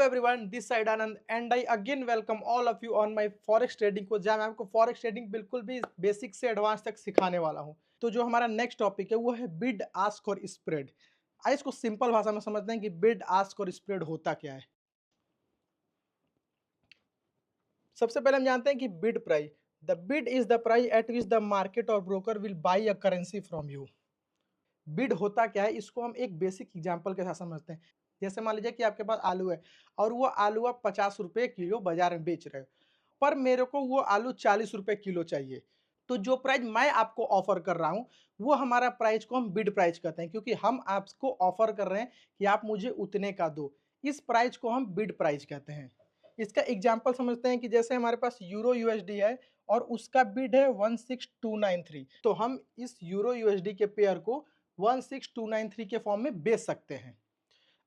Everyone, this side Anand and I again welcome all of you on my forex trading को, जहां मैं आपको forex trading बिल्कुल भी बेसिक से एडवांस तक सिखाने वाला हूं। तो जो हमारा नेक्स्ट टॉपिक है वो है बिड आस्क और स्प्रेड। आइए इसको सिंपल भाषा में समझते हैं कि बिड आस्क और स्प्रेड होता क्या है। सबसे पहले हम जानते हैं कि bid price, the bid is the price at which the market or broker will buy a currency from you. Bid होता क्या है, इसको हम एक बेसिक एग्जांपल के साथ समझते हैं। जैसे मान लीजिए कि आपके पास आलू है और वो आलू आप 50 रुपए किलो बाजार में बेच रहे हो, पर मेरे को वो आलू 40 रुपए किलो चाहिए। तो जो प्राइस मैं आपको ऑफर कर रहा हूँ वो हमारा प्राइस को हम बिड प्राइस कहते हैं, क्योंकि हम आपको ऑफर कर रहे हैं कि आप मुझे उतने का दो। इस प्राइस को हम बिड प्राइस कहते हैं। इसका एग्जाम्पल समझते हैं कि जैसे हमारे पास यूरो यूएसडी है और उसका बिड है 16293, तो हम इस यूरो यूएसडी के पेयर को 16293 के फॉर्म में बेच सकते हैं।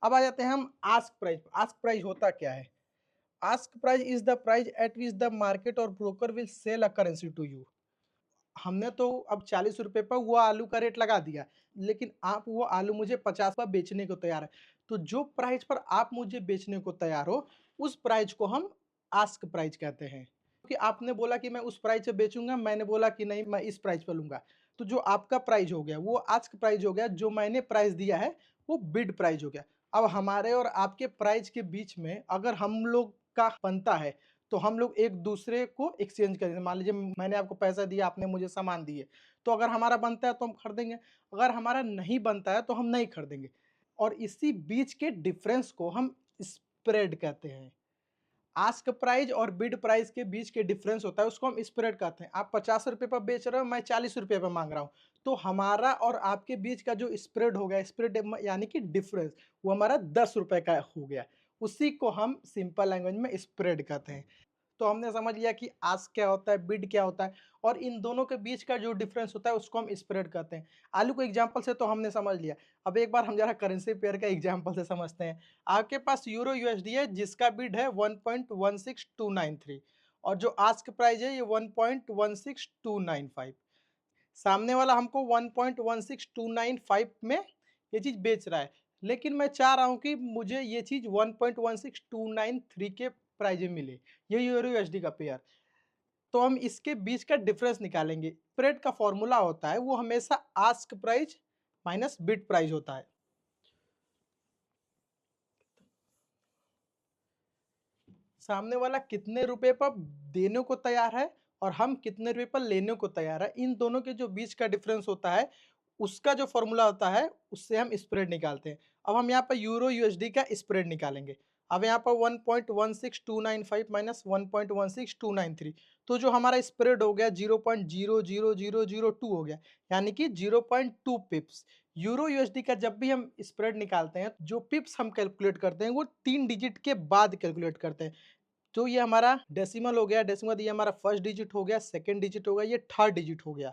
अब आ जाते हैं हम आस्क प्राइस। आस्क प्राइस होता क्या है? Ask price is the price at which the market or broker will sell a currency to you. हमने तो अब 40 रुपए पर वो आलू का रेट लगा दिया, लेकिन आप वो आलू मुझे 50 पर बेचने को तैयार है। तो जो प्राइस पर आप मुझे बेचने को तैयार हो उस प्राइस को हम आस्क प्राइस कहते हैं। क्योंकि आपने बोला कि मैं उस प्राइस से बेचूंगा, मैंने बोला कि नहीं मैं इस प्राइस पर लूंगा, तो जो आपका प्राइस हो गया वो आस्क प्राइस हो गया, जो मैंने प्राइस दिया है वो बिड प्राइस हो गया। अब हमारे और आपके प्राइस के बीच में अगर हम लोग का बनता है तो हम लोग एक दूसरे को एक्सचेंज करेंगे। मान लीजिए मैंने आपको पैसा दिया, आपने मुझे सामान दिए, तो अगर हमारा बनता है तो हम खरीदेंगे, अगर हमारा नहीं बनता है तो हम नहीं खरीदेंगे। और इसी बीच के डिफरेंस को हम स्प्रेड कहते हैं। आस्क प्राइस और बिड प्राइस के बीच के डिफरेंस होता है उसको हम स्प्रेड कहते हैं। आप 50 रुपए पर बेच रहे हो, मैं 40 रुपए पर मांग रहा हूँ, तो हमारा और आपके बीच का जो स्प्रेड हो गया, स्प्रेड यानी कि डिफरेंस, वो हमारा 10 रुपए का हो गया। उसी को हम सिंपल लैंग्वेज में स्प्रेड कहते हैं। तो हमने समझ लिया कि आस्क क्या होता है, बिड क्या होता है, और इन दोनों के बीच का जो डिफरेंस होता है उसको हम स्प्रेड कहते हैं। आलू को एग्जांपल से तो हमने समझ लिया। अब एक बार हम जरा करेंसी पेयर का एग्जांपल से समझते हैं। आपके पास यूरो यूएसडी है जिसका बिड है 1.16293 और जो आस्क प्राइस है ये 1.16295। सामने वाला हमको 1.16295 में ये चीज़ बेच रहा है, लेकिन मैं चाह रहा हूँ कि मुझे ये चीज़ 1.16293 के प्राइस में मिले, ये यूरो यूएसडी का पेयर। तो हम इसके बीच का डिफरेंस निकालेंगे। स्प्रेड का फॉर्मूला होता है वो हमेशा ask price minus bid price होता है। सामने वाला कितने रुपए पर देने को तैयार है और हम कितने रुपए पर लेने को तैयार है, इन दोनों के जो बीच का डिफरेंस होता है उसका जो फॉर्मूला होता है उससे हम स्प्रेड निकालते हैं। अब हम यहाँ पर यूरो यूएसडी का स्प्रेड निकालेंगे। अब यहाँ पर 1.16295 माइनस 1.16293, तो जो हमारा स्प्रेड हो गया 0.00002 हो गया, यानी कि 0.2 पिप्स। यूरो यूएसडी का जब भी हम स्प्रेड निकालते हैं जो पिप्स हम कैलकुलेट करते हैं वो 3 डिजिट के बाद कैलकुलेट करते हैं। तो ये हमारा डेसिमल हो गया, डेसिमल ये हमारा फर्स्ट डिजिट हो गया, सेकेंड डिजिट हो गया, ये थर्ड डिजिट हो गया,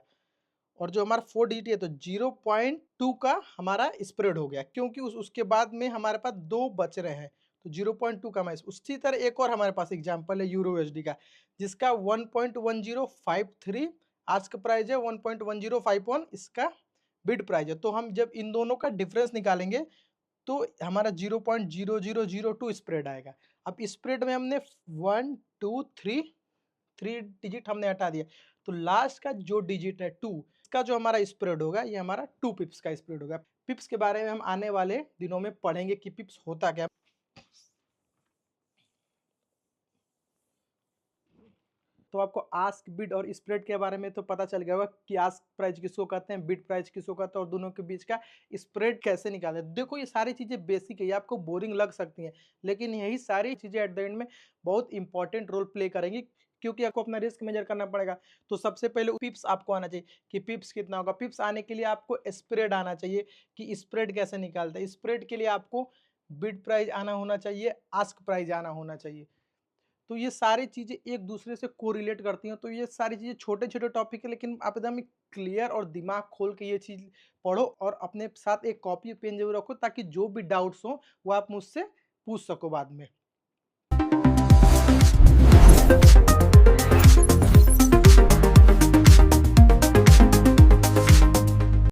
और जो हमारा 4 डिजिट है तो 0.2 का हमारा स्प्रेड हो गया, क्योंकि उसके बाद में हमारे पास 2 बच रहे हैं, तो 0.2 का माइनस। उसी तरह एक और हमारे पास एग्जांपल है यूरो यूएसडी का, जिसका 1.1053 आस्क प्राइस है, 1.1051 इसका बिड प्राइस है। तो हम जब इन दोनों का डिफरेंस निकालेंगे तो हमारा 0.0002 स्प्रेड आएगा। अब स्प्रेड में हमने 1 2 3 डिजिट हमने हटा दिया, तो लास्ट का जो डिजिट है 2 का जो हमारा स्प्रेड होगा ये हमारा 2 पिप्स का स्प्रेड होगा। पिप्स के बारे में हम आने वाले दिनों में पढ़ेंगे कि पिप्स होता क्या। तो आपको आस्क, बिड और स्प्रेड के बारे में तो पता चल गया होगा कि आस्क प्राइस किसको कहते हैं, बिड प्राइस किसको कहते हैं, और दोनों के बीच का स्प्रेड कैसे निकालते हैं। देखो ये सारी चीज़ें बेसिक है, ये आपको बोरिंग लग सकती हैं, लेकिन यही सारी चीज़ें एट द एंड में बहुत इंपॉर्टेंट रोल प्ले करेंगी, क्योंकि आपको अपना रिस्क मेजर करना पड़ेगा। तो सबसे पहले पिप्स आपको आना चाहिए कि पिप्स कितना होगा। पिप्स आने के लिए आपको स्प्रेड आना चाहिए कि स्प्रेड कैसे निकालते हैं। स्प्रेड के लिए आपको बिड प्राइस आना होना चाहिए, आस्क प्राइस आना होना चाहिए। तो ये सारी चीज़ें एक दूसरे से कोरिलेट करती हैं। तो ये सारी चीज़ें छोटे-छोटे टॉपिक है, लेकिन आप एकदम क्लियर और दिमाग खोल के ये चीज़ पढ़ो और अपने साथ एक कॉपी पेन ज़रूर रखो, ताकि जो भी डाउट्स हो वो आप मुझसे पूछ सको बाद में।